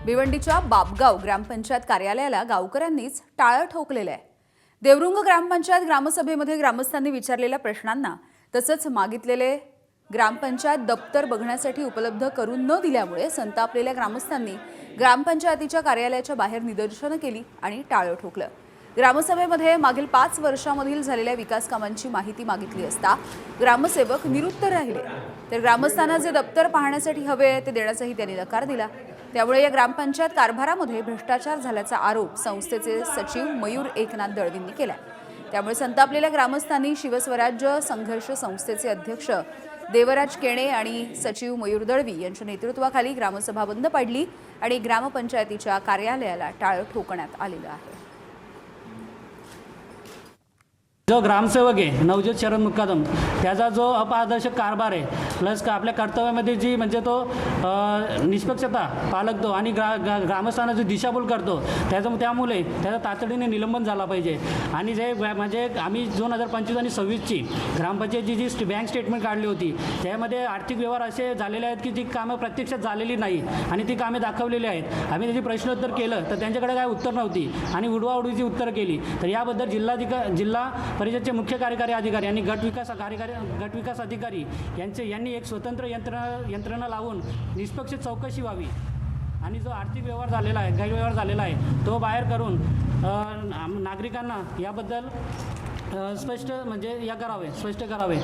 भिवंडीच्या बाबगाव ग्रामपंचायत कार्यालयाला गावकऱ्यांनीच टाळं ठोकलेलं आहे। देवरुंग ग्रामपंचायत ग्रामसभेमध्ये ग्रामस्थांनी विचारलेल्या प्रश्नांना तसंच मागितलेले ग्रामपंचायत दप्तर बघण्यासाठी उपलब्ध करून न दिल्यामुळे संतापलेल्या ग्रामस्थांनी ग्रामपंचायतीच्या कार्यालयाच्या बाहेर निदर्शनं केली आणि टाळं ठोकलं। ग्रामसभेमध्ये मागील 5 वर्षांमधील झालेल्या विकास कामांची माहिती मागितली असता ग्रामसेवक निरुत्तर राहिले, तर ग्रामस्थांना जे दप्तर पाहण्यासाठी हवे ते देण्याचाही त्यांनी नकार दिला। त्यामुळे या ग्रामपंचायत कारभारामध्ये भ्रष्टाचार झाल्याचा आरोप संस्थेचे सचिव मयूर एकनाथ दळवींनी केला। त्यामुळे संतापलेल्या ग्रामस्थांनी शिवस्वराज्य संघर्ष संस्थेचे अध्यक्ष देवराज केणे आणि सचिव मयूर दळवी यांच्या नेतृत्वाखाली ग्रामसभा बंद पाडली आणि ग्रामपंचायतीच्या कार्यालयाला टाळं ठोकण्यात आलेलं आहे। जो ग्रामसेवक आहे नवज्योत शरद मुकादम, त्याचा जो अपारदर्शक कारभार आहे, प्लस आपल्या कर्तव्यामध्ये जी म्हणजे तो निष्पक्षता पाळतो आणि ग्रामस्थांना जो दिशाभूल करतो, त्यामुळे त्याचा तातडीने निलंबन झाला पाहिजे। आणि जे म्हणजे आम्ही 2025 आणि 26ची ग्रामपंचायतची जी बँक स्टेटमेंट काढली होती, त्यामध्ये आर्थिक व्यवहार असे झालेले आहेत की जी कामं प्रत्यक्षात झालेली नाही आणि ती कामे दाखवलेली आहेत। आम्ही त्याची प्रश्नोत्तर केलं तर त्यांच्याकडे काय उत्तर नव्हती आणि उडवाउडवीची उत्तरं केली। तर याबद्दल जिल्हा परिषदेचे मुख्य कार्यकारी अधिकारी आणि गट विकास अधिकारी यांनी एक स्वतंत्र यंत्रणा लावून निष्पक्ष चौकशी व्हावी आणि जो आर्थिक व्यवहार झालेला आहे, गैरव्यवहार झालेला आहे, तो बाहेर करून नागरिकांना याबद्दल स्पष्ट करावे।